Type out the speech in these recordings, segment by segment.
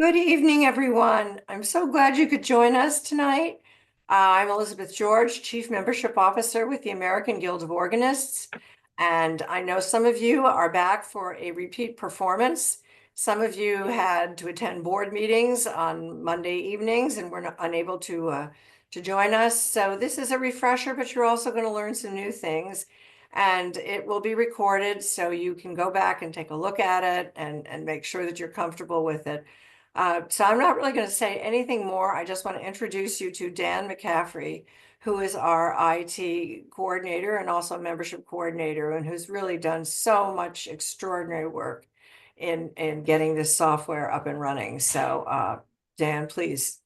Good evening, everyone. I'm so glad you could join us tonight. I'm Elizabeth George, Chief Membership Officer with the American Guild of Organists. And I know some of you are back for a repeat performance. Some of you had to attend board meetings on Monday evenings and were unable to join us. So this is a refresher, but you're also going to learn some new things. And it will be recorded so you can go back and take a look at it and make sure that you're comfortable with it. So I'm not really going to say anything more. I just want to introduce you to Dan McCaffrey, who is our IT coordinator and also membership coordinator, and who's really done so much extraordinary work in getting this software up and running. So, Dan, please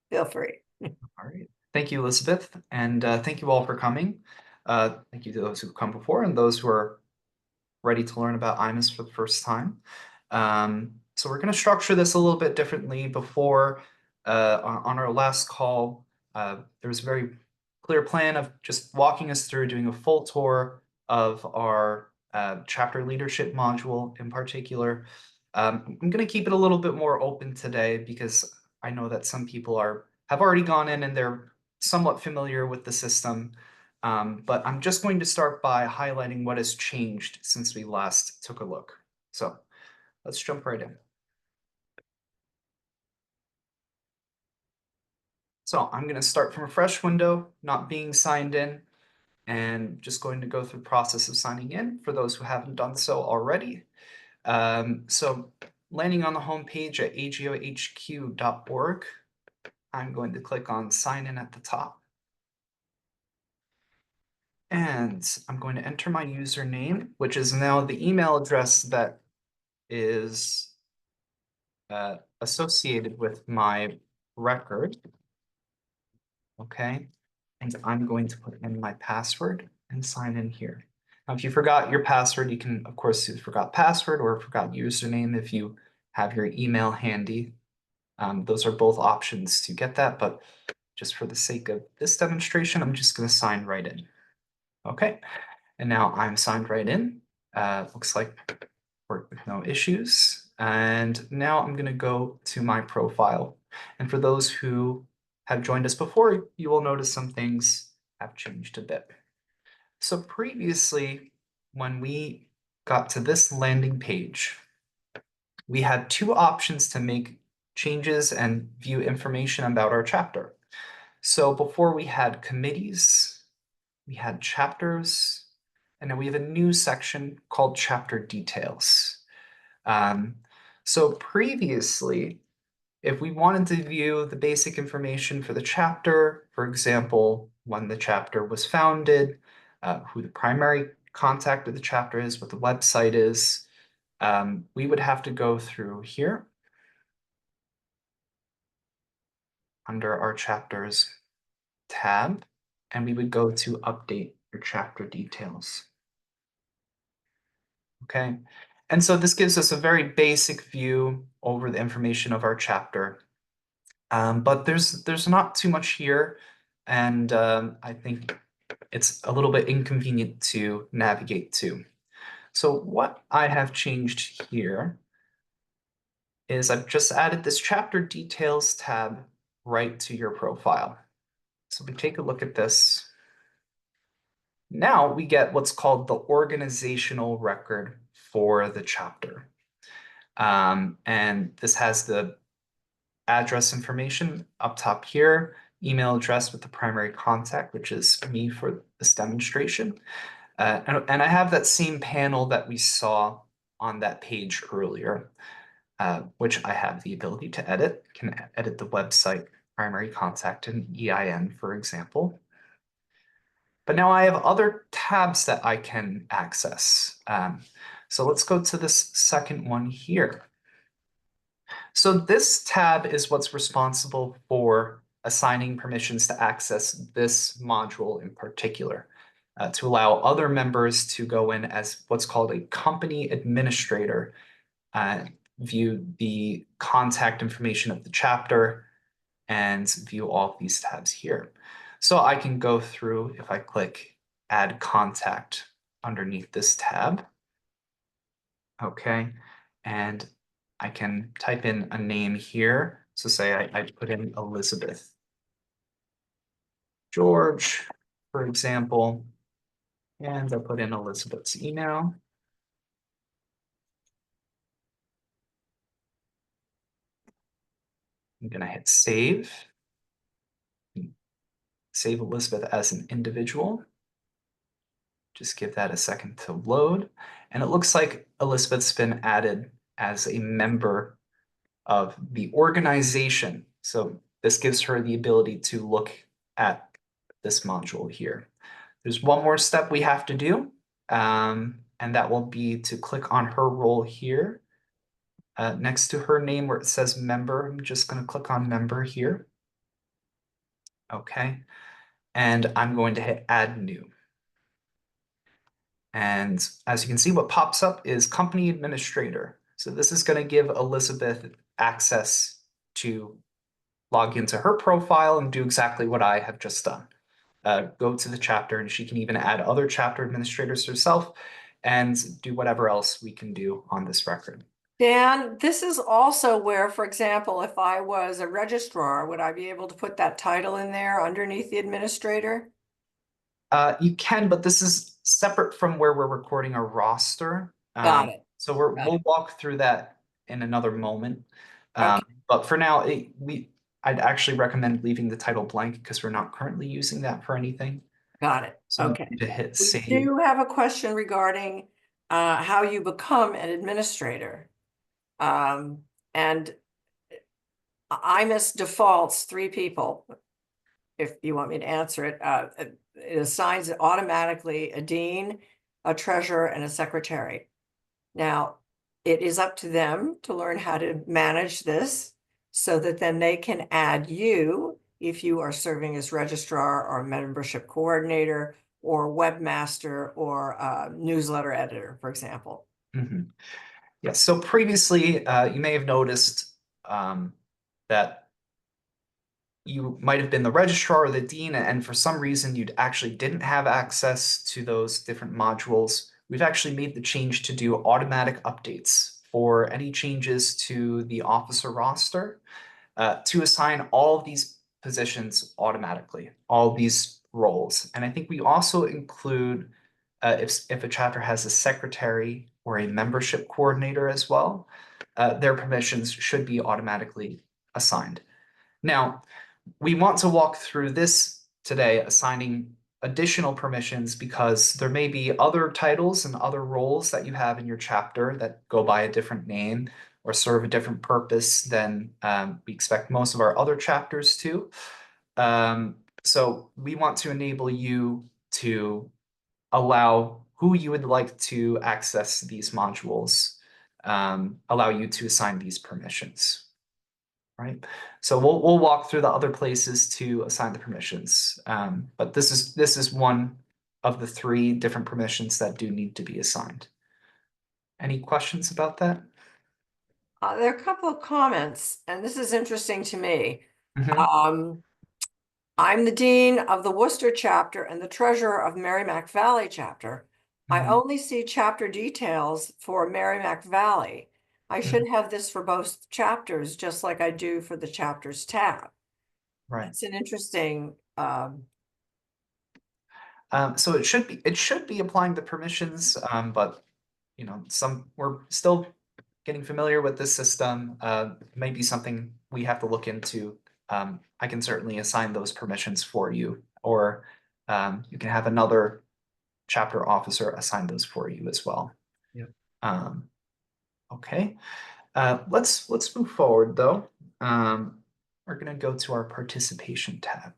feel free. All right. Thank you, Elizabeth, and thank you all for coming. Thank you to those who've come before and those who are ready to learn about iMIS for the first time. So we're going to structure this a little bit differently. Before, on our last call, there was a very clear plan of just walking us through doing a full tour of our chapter leadership module in particular. I'm going to keep it a little bit more open today because I know that some people have already gone in and they're somewhat familiar with the system. But I'm just going to start by highlighting what has changed since we last took a look. So let's jump right in. So I'm going to start from a fresh window, not being signed in, and just going to go through the process of signing in for those who haven't done so already. So landing on the home page at agohq.org, I'm going to click on sign in at the top. And I'm going to enter my username, which is now the email address that is associated with my record. Okay. And I'm going to put in my password and sign in here. Now, if you forgot your password, you can, of course, do forgot password or forgot username if you have your email handy. Those are both options to get that, but just for the sake of this demonstration, I'm just going to sign right in. Okay. And now I'm signed right in. Looks like worked with no issues. And now I'm going to go to my profile. And for those who have joined us before, you will notice some things have changed a bit. So previously, when we got to this landing page, we had two options to make changes and view information about our chapter. So before we had committees, we had chapters, and now we have a new section called chapter details. So previously, if we wanted to view the basic information for the chapter, for example, when the chapter was founded, who the primary contact of the chapter is, what the website is, we would have to go through here under our chapters tab, and we would go to update your chapter details. Okay, and so this gives us a very basic view over the information of our chapter. But there's not too much here, and I think it's a little bit inconvenient to navigate to. So what I have changed here is I've just added this chapter details tab right to your profile. So we take a look at this. Now we get what's called the organizational record for the chapter. And this has the address information up top here, email address with the primary contact, which is me for this demonstration. And I have that same panel that we saw on that page earlier, which I have the ability to edit. Can edit the website, primary contact, and EIN, for example. But now I have other tabs that I can access. So let's go to this second one here. So this tab is what's responsible for assigning permissions to access this module in particular, to allow other members to go in as what's called a company administrator, view the contact information of the chapter, and view all of these tabs here. So I can go through, if I click Add Contact underneath this tab, okay, and I can type in a name here. So say I put in Elizabeth George, for example, and I'll put in Elizabeth's email. I'm going to hit save. Save Elizabeth as an individual. Just give that a second to load. And it looks like Elizabeth's been added as a member of the organization. So this gives her the ability to look at this module here. There's one more step we have to do, and that will be to click on her role here. Next to her name where it says member, I'm just going to click on member here. Okay, and I'm going to hit add new. And as you can see, what pops up is company administrator. So this is going to give Elizabeth access to log into her profile and do exactly what I have just done. Go to the chapter, and she can even add other chapter administrators herself and do whatever else we can do on this record. Dan, this is also where, for example, if I was a registrar, would I be able to put that title in there underneath the administrator? You can, but this is separate from where we're recording a roster. Got it. So Got we'll it. walk through that in another moment. Okay, But for now, I'd actually recommend leaving the title blank because we're not currently using that for anything. got it. So I'm Okay. going to hit We save. do have a question regarding how you become an administrator. And iMIS defaults 3 people. If you want me to answer it, it assigns automatically a dean, a treasurer, and a secretary. Now, it is up to them to learn how to manage this so that then they can add you if you are serving as registrar or membership coordinator or webmaster or newsletter editor, for example. Mhm. Yes, so previously, you may have noticed that you might have been the registrar or the dean, and for some reason you actually didn't have access to those different modules. We've actually made the change to do automatic updates for any changes to the officer roster, to assign all of these positions automatically, all these roles. And I think we also include if a chapter has a secretary or a membership coordinator as well, their permissions should be automatically assigned. Now, we want to walk through this today, assigning additional permissions because there may be other titles and other roles that you have in your chapter that go by a different name or serve a different purpose than we expect most of our other chapters to. So we want to enable you to allow who you would like to access these modules, allow you to assign these permissions. Right. So we'll walk through the other places to assign the permissions. But this is one of the 3 different permissions that do need to be assigned. Any questions about that? There are a couple of comments, and this is interesting to me. Mhm. Um, I'm the dean of the Worcester chapter and the treasurer of Merrimack Valley chapter. I Mhm. only see chapter details for Merrimack Valley. I Mhm. should have this for both chapters, just like I do for the chapters tab. Right. That's an interesting, So it should be applying the permissions, but you know, we're still getting familiar with this system. Maybe something we have to look into. I can certainly assign those permissions for you, or you can have another chapter officer assign those for you as well. Yep. Um, okay, let's move forward though. We're going to go to our participation tab.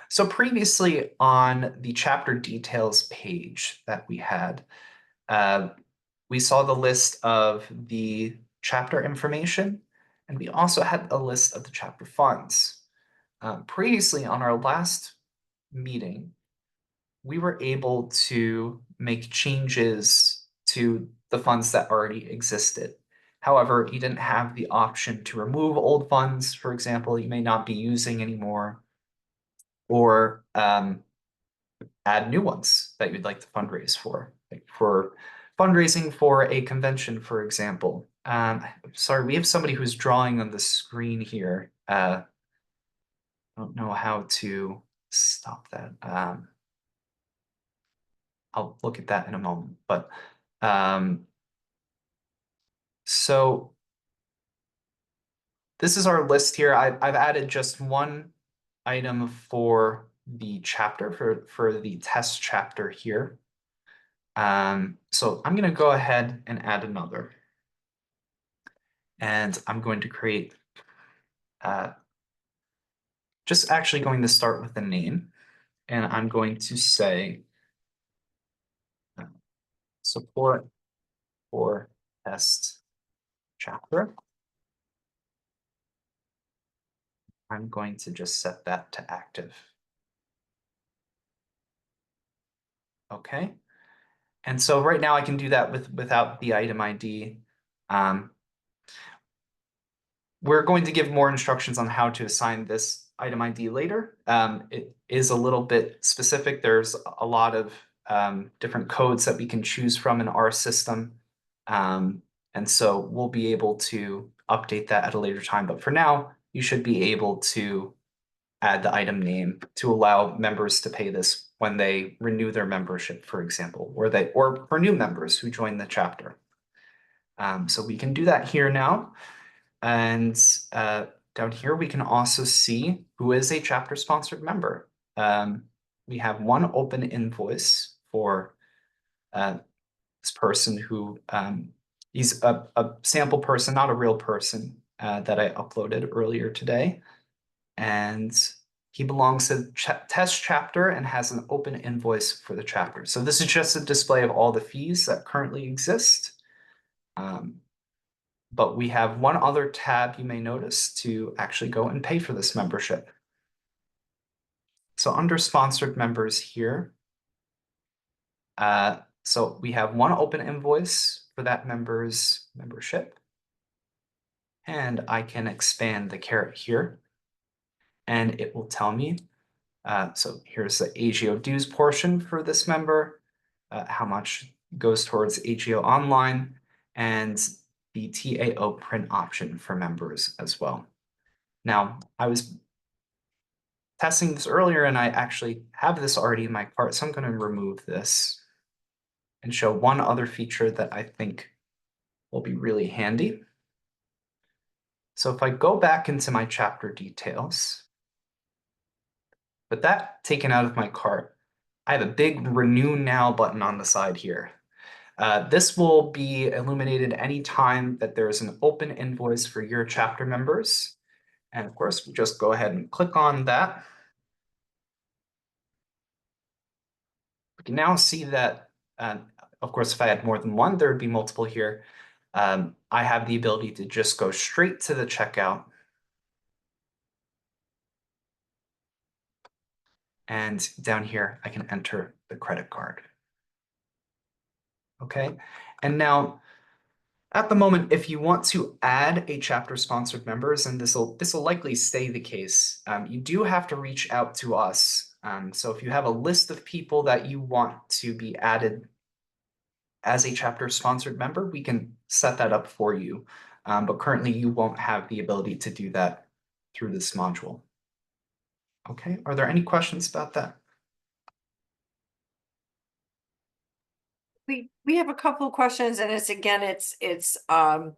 So previously on the chapter details page that we had, uh, we saw the list of the chapter information, and we also had a list of the chapter funds. Previously on our last meeting, we were able to make changes to the funds that already existed. However, you didn't have the option to remove old funds, for example, you may not be using anymore, or add new ones that you'd like to fundraise for, like for fundraising for a convention, for example. Sorry, we have somebody who's drawing on the screen here. I don't know how to stop that. I'll look at that in a moment, but so this is our list here. I've added just one item for the chapter for the test chapter here. So I'm going to go ahead and add another. And I'm going to create, just actually going to start with the name. And I'm going to say support for test chapter. I'm going to just set that to active. Okay. And so right now I can do that without the item ID. We're going to give more instructions on how to assign this item ID later. It is a little bit specific. There's a lot of different codes that we can choose from in our system. And so we'll be able to update that at a later time. But for now, you should be able to add the item name to allow members to pay this when they renew their membership, for example, or for new members who join the chapter. So we can do that here now. And down here, we can also see who is a chapter sponsored member. We have one open invoice for this person who he's a sample person, not a real person that I uploaded earlier today. And he belongs to the test chapter and has an open invoice for the chapter. So this is just a display of all the fees that currently exist. But we have one other tab you may notice to actually go and pay for this membership. So under sponsored members here, so we have one open invoice for that member's membership. And I can expand the caret here and it will tell me, so here's the AGO dues portion for this member, how much goes towards AGO online, and the TAO print option for members as well. Now, I was testing this earlier and I actually have this already in my cart, so I'm going to remove this and show one other feature that I think will be really handy. So if I go back into my chapter details, with that taken out of my cart, I have a big Renew Now button on the side here. This will be illuminated anytime that there is an open invoice for your chapter members. And of course, we just go ahead and click on that. We can now see that, of course, if I had more than one, there would be multiple here. I have the ability to just go straight to the checkout. And down here, I can enter the credit card. Okay, and now at the moment, if you want to add a chapter sponsored members, and this will likely stay the case, you do have to reach out to us. So if you have a list of people that you want to be added as a chapter sponsored member, we can set that up for you. But currently you won't have the ability to do that through this module. Okay, are there any questions about that? We have a couple of questions, and it's but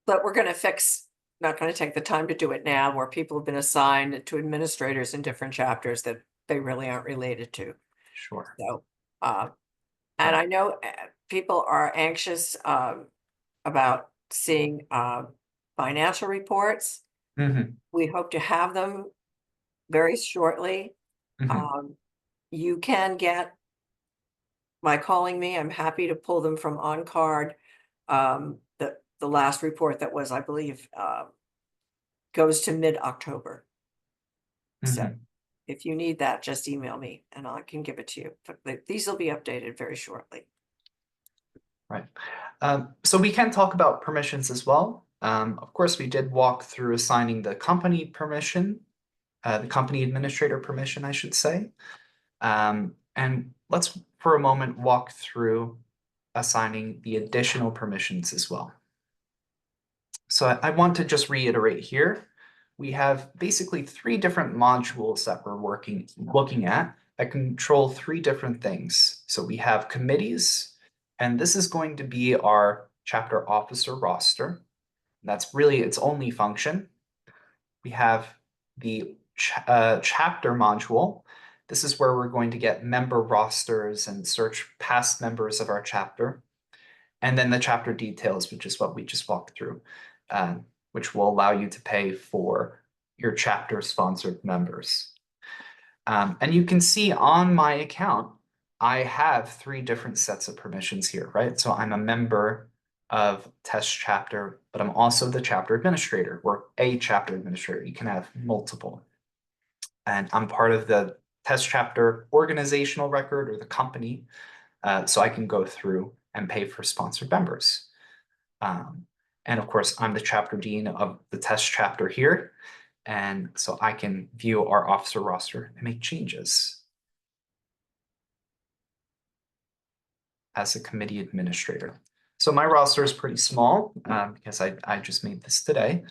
we're gonna fix, not gonna take the time to do it now, where people have been assigned to administrators in different chapters that they really aren't related to. Sure. So, and I know people are anxious about seeing financial reports. Mhm, We hope to have them very shortly. mhm. You can get, by calling me, I'm happy to pull them from on card. The last report that was, I believe, goes to mid-October. So Mhm. if you need that, just email me and I can give it to you. But these will be updated very shortly. Right. So we can talk about permissions as well. Of course, we did walk through assigning the company permission, the company administrator permission, I should say. And let's, for a moment, walk through assigning the additional permissions as well. So I want to just reiterate here, we have basically three different modules that we're looking at that control three different things. So we have committees, and this is going to be our chapter officer roster. That's really its only function. We have the chapter module. This is where we're going to get member rosters and search past members of our chapter. And then the chapter details, which is what we just walked through, which will allow you to pay for your chapter sponsored members. And you can see on my account, I have three different sets of permissions here, right? So I'm a member of test chapter, but I'm also the chapter administrator or a chapter administrator. You can have multiple. And I'm part of the test chapter organizational record or the company. So I can go through and pay for sponsored members. And of course, I'm the chapter dean of the test chapter here. And so I can view our officer roster and make changes as a committee administrator. So my roster is pretty small because I just made this today.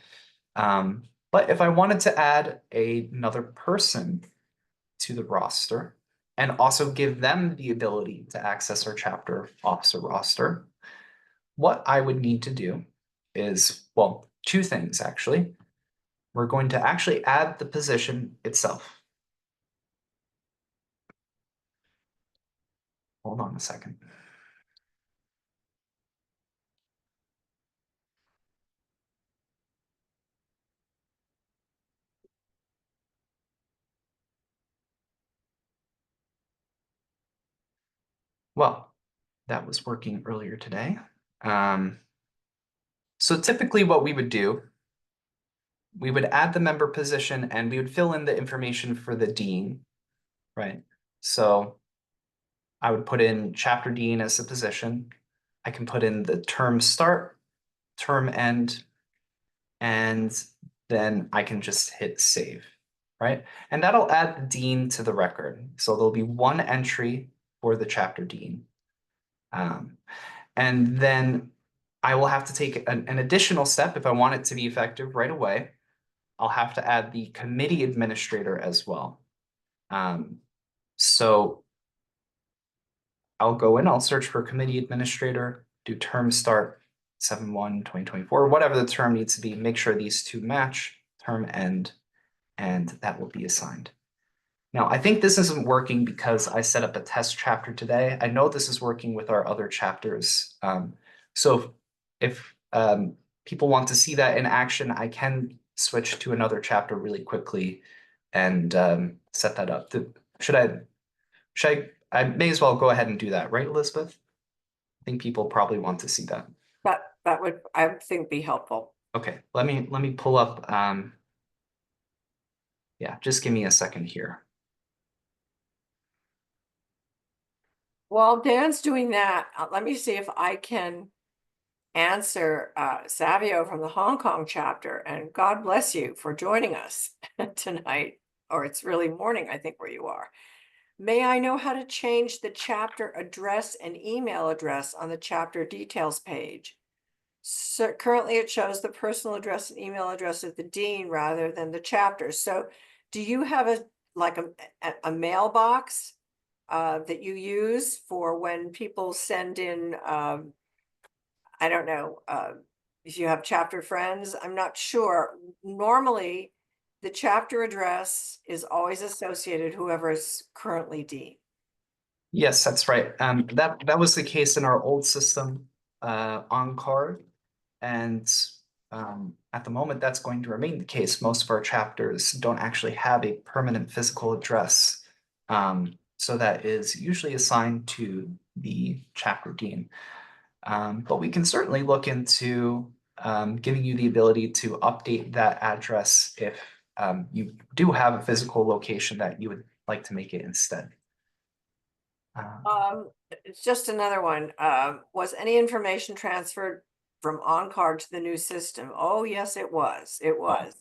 But if I wanted to add another person to the roster and also give them the ability to access our chapter officer roster, what I would need to do is, well, two things actually. We're going to actually add the position itself. Hold on a second. Well, that was working earlier today. So typically what we would do, we would add the member position and we would fill in the information for the dean, right? So I would put in chapter dean as a position. I can put in the term start, term end, and then I can just hit save, right? And that'll add the dean to the record. So there'll be one entry for the chapter dean. And then I will have to take an additional step if I want it to be effective right away. I'll have to add the committee administrator as well. So I'll go in, I'll search for committee administrator, do term start 7/1/2024, whatever the term needs to be, make sure these two match, term end, and that will be assigned. Now, I think this isn't working because I set up a test chapter today. I know this is working with our other chapters. So if people want to see that in action, I can switch to another chapter really quickly and set that up. I may as well go ahead and do that, right, Elizabeth? I think people probably want to see that. That would, I would think, be helpful. Okay, let me pull up. Yeah, just give me a second here. While Dan's doing that, let me see if I can answer Savio from the Hong Kong chapter. And God bless you for joining us tonight, or it's really morning, I think, where you are. May I know how to change the chapter address and email address on the chapter details page? So currently it shows the personal address and email address of the dean rather than the chapter. So do you have a mailbox that you use for when people send in, I don't know, if you have chapter friends? I'm not sure. Normally, the chapter address is always associated whoever is currently dean. Yes, that's right. That was the case in our old system on card. And at the moment, that's going to remain the case. Most of our chapters don't actually have a permanent physical address. So that is usually assigned to the chapter dean. But we can certainly look into giving you the ability to update that address if you do have a physical location that you would like to make it instead. It's just another one. Was any information transferred from on-card to the new system? Oh, yes, it was. It was.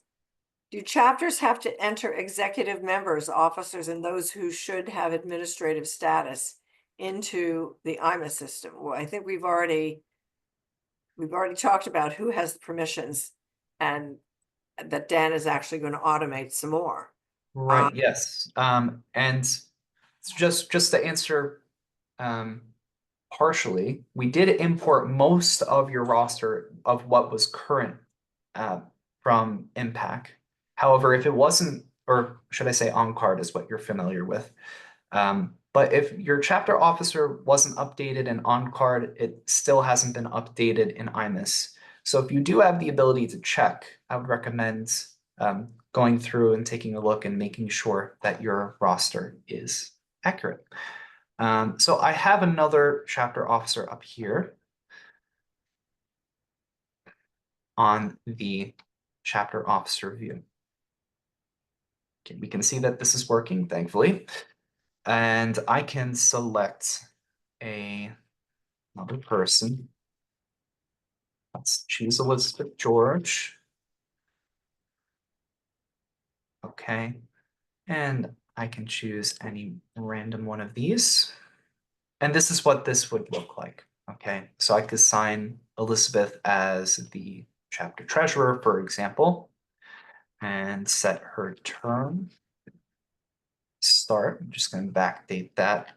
Do chapters have to enter executive members, officers, and those who should have administrative status into the iMIS system? Well, I think we've already talked about who has the permissions and that Dan is actually going to automate some more. Right, yes. And just to answer partially, we did import most of your roster of what was current from Impact. However, if it wasn't, or should I say on card is what you're familiar with. But if your chapter officer wasn't updated in on card, it still hasn't been updated in iMIS. So if you do have the ability to check, I would recommend going through and taking a look and making sure that your roster is accurate. So I have another chapter officer up here on the chapter officer view. Okay, we can see that this is working, thankfully. And I can select another person. Let's choose Elizabeth George. Okay. And I can choose any random one of these. And this is what this would look like. Okay. So I could assign Elizabeth as the chapter treasurer, for example, and set her term start. I'm just going to backdate that.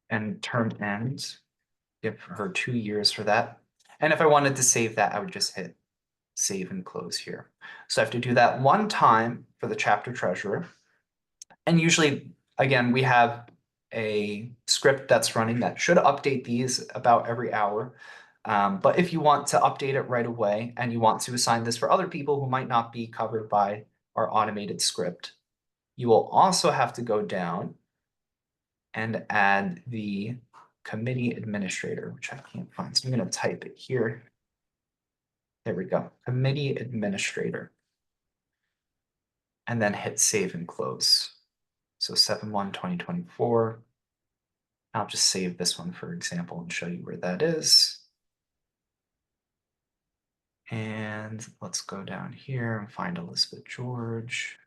And term end, give her 2 years for that. And if I wanted to save that, I would just hit save and close here. So I have to do that one time for the chapter treasurer. And usually, again, we have a script that's running that should update these about every hour. But if you want to update it right away and you want to assign this for other people who might not be covered by our automated script, you will also have to go down and add the committee administrator, which I can't find. So I'm going to type it here. There we go, committee administrator. And then hit save and close. So 7/1/2024. I'll just save this one, for example, and show you where that is. And let's go down here and find Elizabeth George.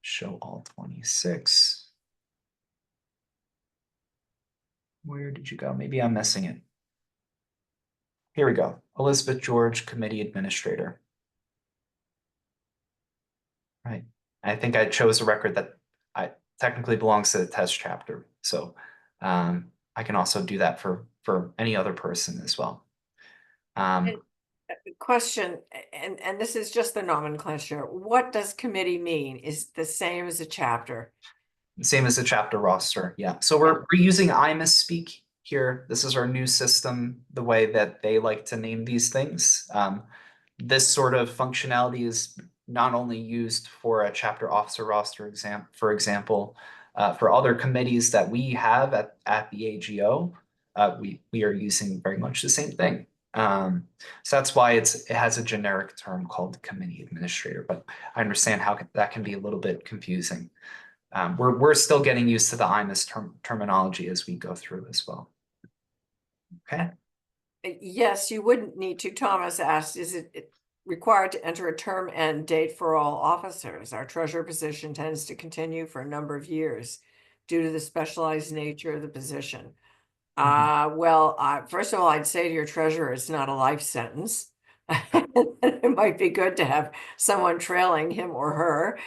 Show all 26. Where did you go? Maybe I'm missing it. Here we go. Elizabeth George, committee administrator. Right. I think I chose a record that I technically belongs to the test chapter. So I can also do that for any other person as well. Question, and this is just the nomenclature. What does committee mean? Is it the same as a chapter? Same as the chapter roster, yeah. So we're using iMIS speak here. This is our new system, the way that they like to name these things. This sort of functionality is not only used for a chapter officer roster for example, for other committees that we have at the AGO, we are using very much the same thing. So that's why it has a generic term called committee administrator, but I understand how that can be a little bit confusing. We're still getting used to the iMIS terminology as we go through as well. Okay. Yes, you wouldn't need to. Thomas asked, is it required to enter a term end date for all officers? Our treasurer position tends to continue for a number of years due to the specialized nature of the position. Well, first of all, I'd say to your treasurer, it's not a life sentence. It might be good to have someone trailing him or her,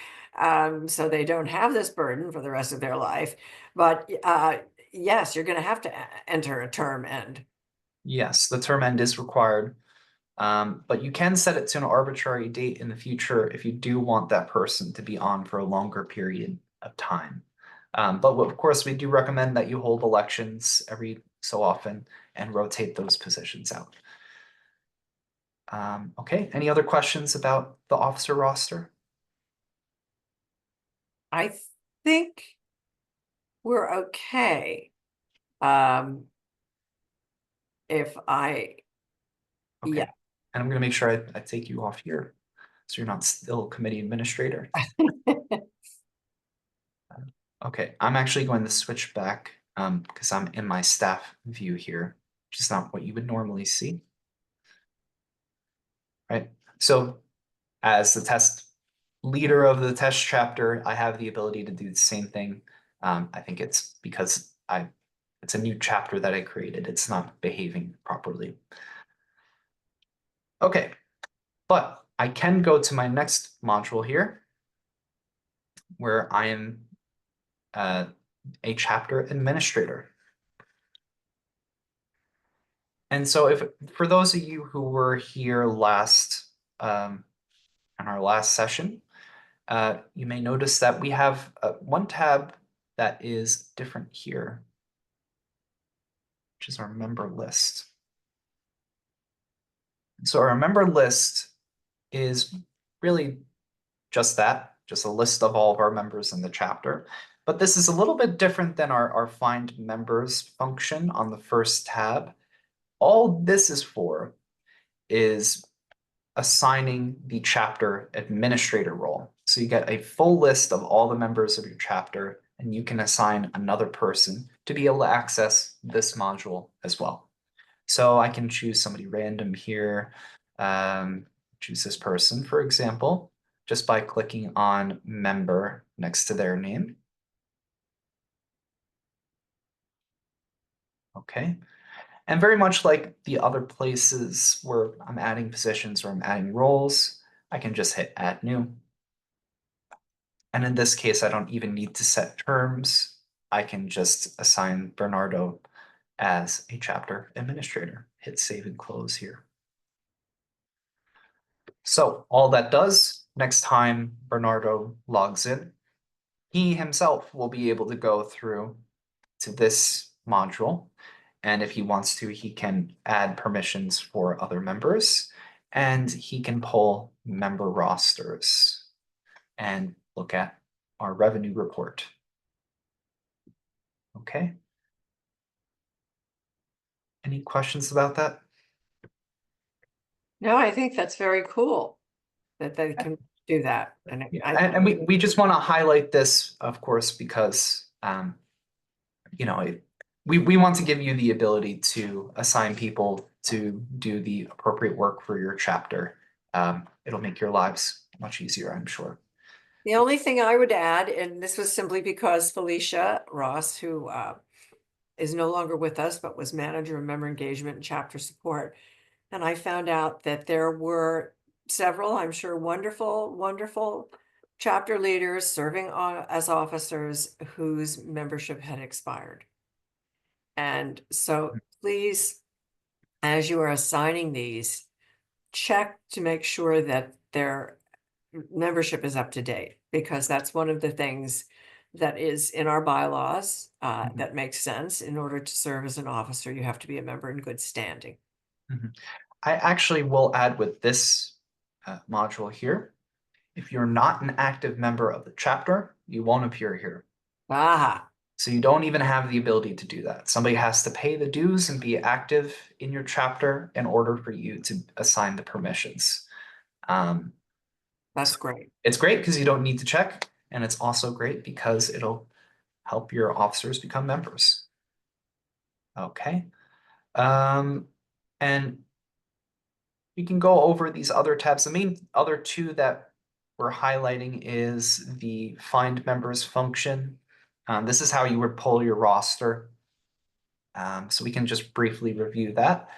so they don't have this burden for the rest of their life. But yes, you're going to have to enter a term end. Yes, the term end is required, but you can set it to an arbitrary date in the future if you do want that person to be on for a longer period of time. But of course, we do recommend that you hold elections every so often and rotate those positions out. Okay, any other questions about the officer roster? I think we're okay. If I, Okay. yeah. And I'm going to make sure I take you off here so you're not still committee administrator. Okay, I'm actually going to switch back because I'm in my staff view here, which is not what you would normally see. Right. So as the test leader of the test chapter, I have the ability to do the same thing. I think it's because I It's a new chapter that I created. It's not behaving properly. Okay, but I can go to my next module here, where I am a chapter administrator. And so if for those of you who were here last in our last session, you may notice that we have one tab that is different here, which is our member list. So our member list is really just that, just a list of all of our members in the chapter. But this is a little bit different than our find members function on the first tab. All this is for is assigning the chapter administrator role. So you get a full list of all the members of your chapter, and you can assign another person to be able to access this module as well. So I can choose somebody random here, choose this person, for example, just by clicking on member next to their name. Okay. And very much like the other places where I'm adding positions or I'm adding roles, I can just hit add new. And in this case, I don't even need to set terms. I can just assign Bernardo as a chapter administrator. Hit save and close here. So all that does, next time Bernardo logs in, he himself will be able to go through to this module. And if he wants to, he can add permissions for other members, and he can pull member rosters and look at our revenue report. Okay. Any questions about that? No, I think that's very cool that they can do that. And Yeah, and we just want to highlight this, of course, because you know, we want to give you the ability to assign people to do the appropriate work for your chapter. It'll make your lives much easier, I'm sure. the only thing I would add, and this was simply because Felicia Ross, who is no longer with us, but was manager of member engagement and chapter support. And I found out that there were several, I'm sure, wonderful, wonderful chapter leaders serving as officers whose membership had expired. And so please, as you are assigning these, check to make sure that their membership is up to date, because that's one of the things that is in our bylaws that makes sense. In order to serve as an officer, you have to be a member in good standing. Mhm. I actually will add with this module here, if you're not an active member of the chapter, you won't appear here. Ah, So you don't even have the ability to do that. Somebody has to pay the dues and be active in your chapter in order for you to assign the permissions. that's great. It's great because you don't need to check, and it's also great because it'll help your officers become members. Okay. And we can go over these other tabs. The main other two that we're highlighting is the find members function. This is how you would pull your roster. So we can just briefly review that.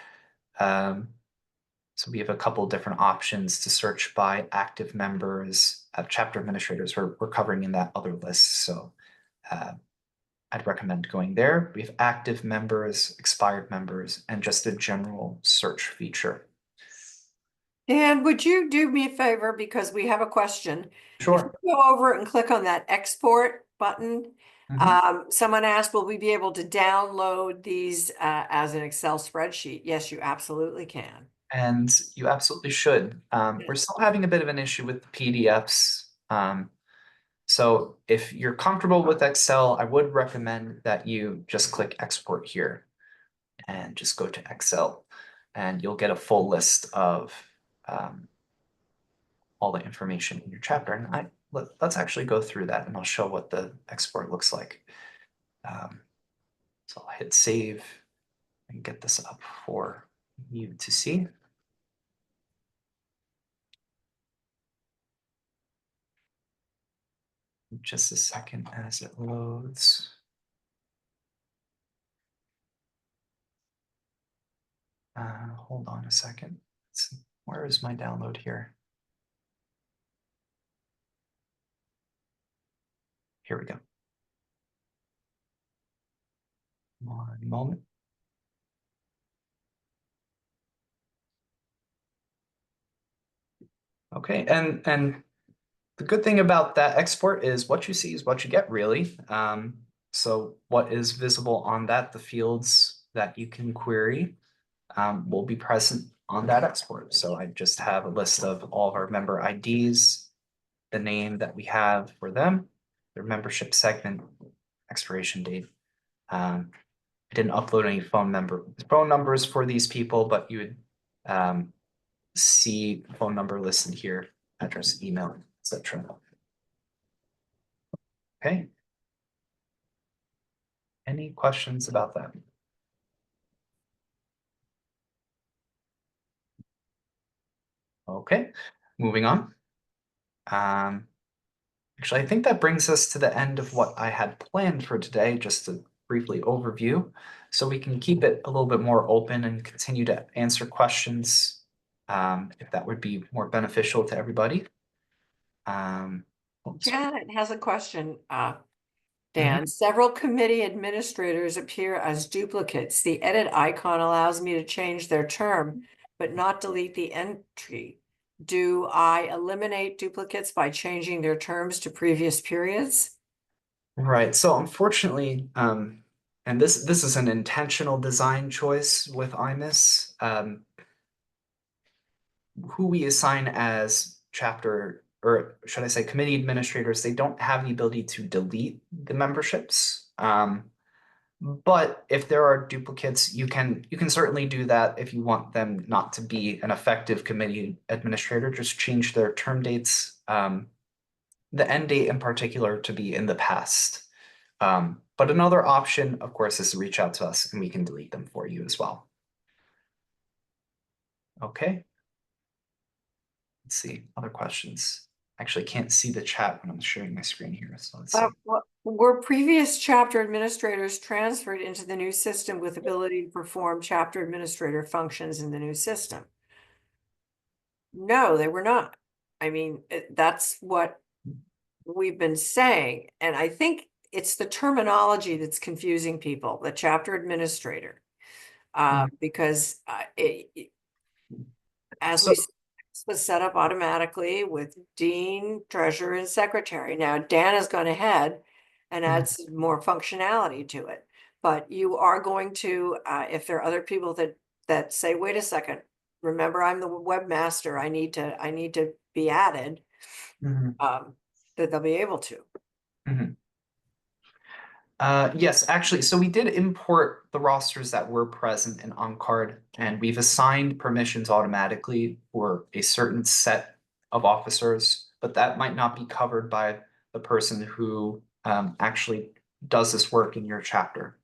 So we have a couple different options to search by active members, chapter administrators. We're covering in that other list. So I'd recommend going there. We have active members, expired members, and just a general search feature. And would you do me a favor, because we have a question? If Sure. you go over and click on that export button, Mhm. someone asked, will we be able to download these as an Excel spreadsheet? Yes, you absolutely can. And you absolutely should. We're still having a bit of an issue with the PDFs. So if you're comfortable with Excel, I would recommend that you just click export here and just go to Excel, and you'll get a full list of all the information in your chapter. And let's actually go through that, and I'll show what the export looks like. So I'll hit save and get this up for you to see. Just a second as it loads. Hold on a second. Where is my download here? Here we go. One moment. Okay, and the good thing about that export is what you see is what you get, really. So what is visible on that, the fields that you can query, will be present on that export. So I just have a list of all of our member IDs, the name that we have for them, their membership segment, expiration date. I didn't upload any phone numbers for these people, but you would see phone number listed here, address, email, etc. Okay. Any questions about that? Okay, moving on. Actually, I think that brings us to the end of what I had planned for today, just to briefly overview. So we can keep it a little bit more open and continue to answer questions if that would be more beneficial to everybody. Janet has a question, Mhm. Dan. Several committee administrators appear as duplicates. The edit icon allows me to change their term, but not delete the entry. Do I eliminate duplicates by changing their terms to previous periods? Right. So unfortunately, and this is an intentional design choice with iMIS. Who we assign as chapter, or should I say committee administrators, they don't have the ability to delete the memberships. But if there are duplicates, you can certainly do that if you want them not to be an effective committee administrator. Just change their term dates, the end date in particular, to be in the past. But another option, of course, is to reach out to us and we can delete them for you as well. Okay. Let's see, other questions. Actually, can't see the chat when I'm sharing my screen here. So let's see. Were previous chapter administrators transferred into the new system with ability to perform chapter administrator functions in the new system? No, they were not. I mean, that's what we've been saying. And I think it's the terminology that's confusing people, the chapter administrator. Because as So, we was set up automatically with dean, treasurer, and secretary. Now Dan has gone ahead and adds more functionality to it. But you are going to, if there are other people that say, wait a second, remember I'm the webmaster, I need to be added, mhm, that they'll be able to. mhm. Yes, actually, so we did import the rosters that were present in OnCard, and we've assigned permissions automatically for a certain set of officers, but that might not be covered by the person who actually does this work in your chapter.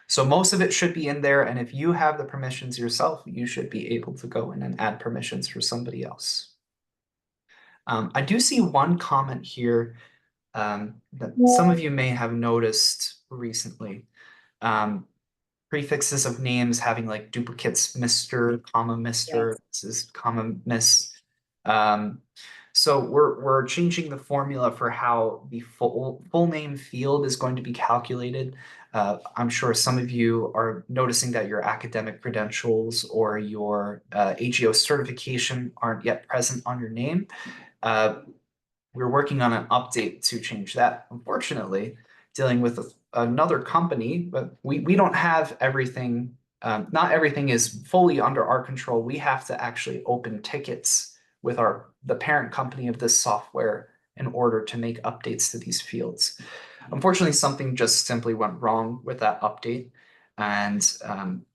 So most of it should be in there, and if you have the permissions yourself, you should be able to go in and add permissions for somebody else. I do see one comment here that some of you may have noticed recently. Prefixes of names having like duplicates, Mr., comma, Mr., Yes. this is comma, Miss. So we're changing the formula for how the full name field is going to be calculated. I'm sure some of you are noticing that your academic credentials or your AGO certification aren't yet present on your name. We're working on an update to change that. Unfortunately, dealing with another company, but we don't have everything. Not everything is fully under our control. We have to actually open tickets with the parent company of this software in order to make updates to these fields. Unfortunately, something just simply went wrong with that update, and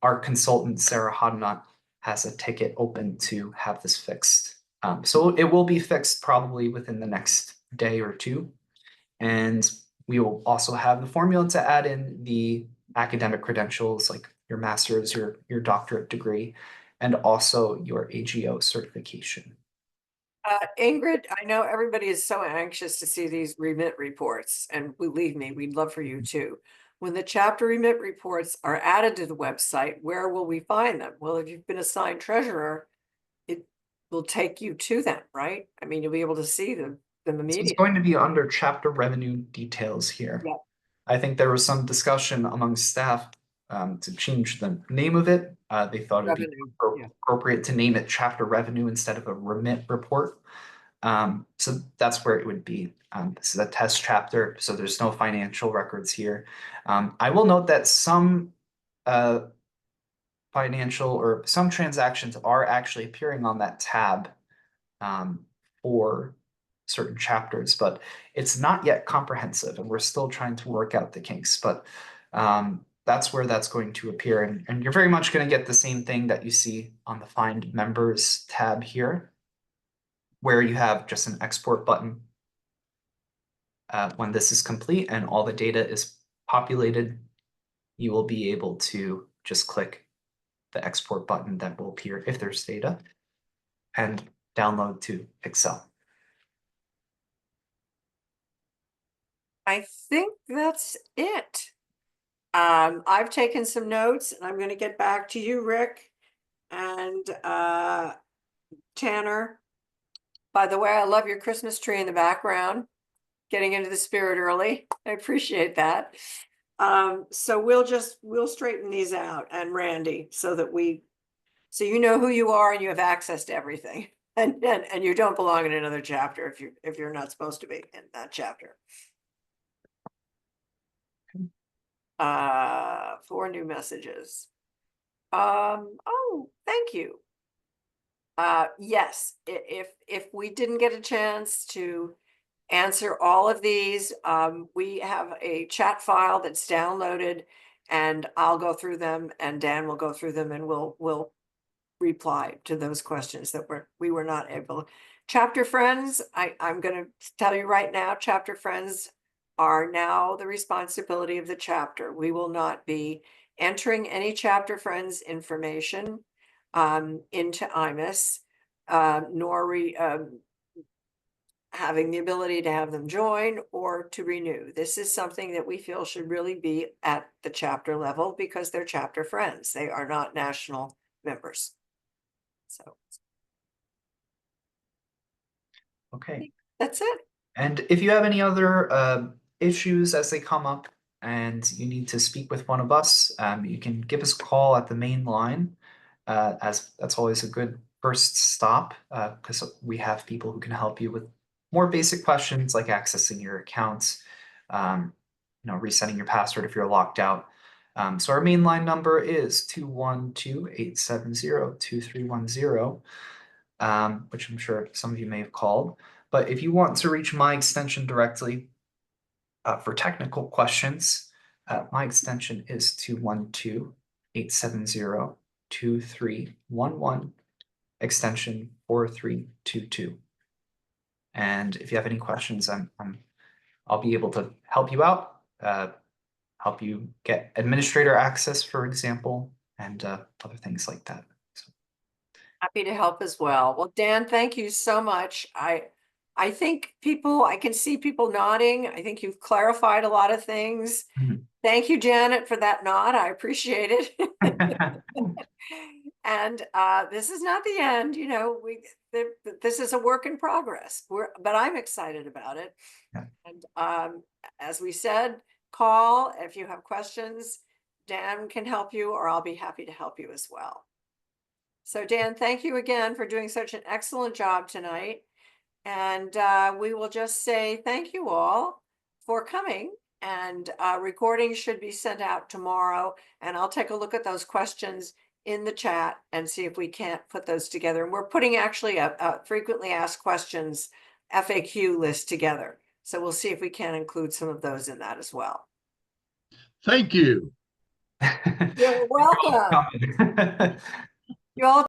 our consultant Sarah Hodnott has a ticket open to have this fixed. So it will be fixed probably within the next day or two. And we will also have the formula to add in the academic credentials like your master's, your doctorate degree, and also your AGO certification. Ingrid, I know everybody is so anxious to see these remit reports, and believe me, we'd love for you too. when the chapter remit reports are added to the website, where will we find them? Well, if you've been assigned treasurer, it will take you to them, right? I mean, you'll be able to see them This is immediately. going to be under chapter revenue details here. Yeah. I think there was some discussion among staff to change the name of it. They thought it'd be Revenue, yeah. appropriate to name it chapter revenue instead of a remit report. So that's where it would be. This is a test chapter, so there's no financial records here. I will note that some financial or some transactions are actually appearing on that tab for certain chapters, but it's not yet comprehensive, and we're still trying to work out the kinks. But that's where that's going to appear, and you're very much going to get the same thing that you see on the Find Members tab here, where you have just an export button. When this is complete and all the data is populated, you will be able to just click the export button that will appear if there's data and download to Excel. I think that's it. I've taken some notes and I'm going to get back to you, Rick and Tanner. By the way, I love your Christmas tree in the background, getting into the spirit early. I appreciate that. So we'll straighten these out, and Randy, so you know who you are and you have access to everything. And you don't belong in another chapter if you're not supposed to be in that chapter. 4 new messages. Oh, thank you. Yes, if we didn't get a chance to answer all of these, we have a chat file that's downloaded, and I'll go through them and Dan will go through them, and we'll reply to those questions that we were not able. Chapter friends, I'm going to tell you right now, chapter friends are now the responsibility of the chapter. We will not be entering any chapter friends information into iMIS, nor having the ability to have them join or to renew. This is something that we feel should really be at the chapter level because they're chapter friends. They are not national members. So Okay. that's it. And if you have any other issues as they come up and you need to speak with one of us, you can give us a call at the main line, as that's always a good first stop, because we have people who can help you with more basic questions like accessing your accounts, resetting your password if you're locked out. So our main line number is 212-870-2310, which I'm sure some of you may have called. But if you want to reach my extension directly for technical questions, my extension is 212-870-2311, extension 4322. And if you have any questions, I'll be able to help you out, help you get administrator access, for example, and other things like that. So. Happy to help as well. Well, Dan, thank you so much. I think I can see people nodding. I think you've clarified a lot of things. Mhm. Thank you, Janet, for that nod. I appreciate it. And this is not the end, this is a work in progress. But I'm excited about it. Yeah. And as we said, call if you have questions. Dan can help you, or I'll be happy to help you as well. So Dan, thank you again for doing such an excellent job tonight. And we will just say thank you all for coming. And recording should be sent out tomorrow. And I'll take a look at those questions in the chat and see if we can't put those together. And we're putting actually a frequently asked questions FAQ list together. So we'll see if we can include some of those in that as well. Thank you. You're welcome. You all